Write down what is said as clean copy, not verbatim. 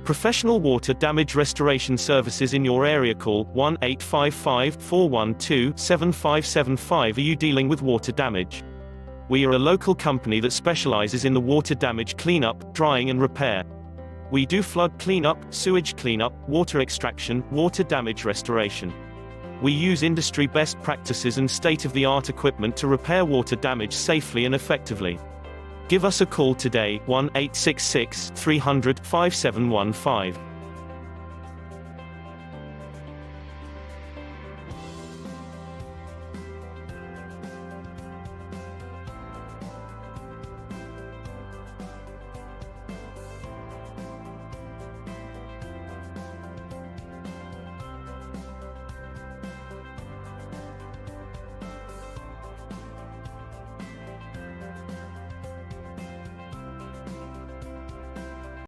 Professional water damage restoration services in your area. Call 1-855-412-7575. Are you dealing with water damage? We are a local company that specializes in the water damage cleanup, drying and repair. We do flood cleanup, sewage cleanup, water extraction, water damage restoration. We use industry best practices and state-of-the-art equipment to repair water damage safely and effectively. Give us a call today, 1-866-300-5715.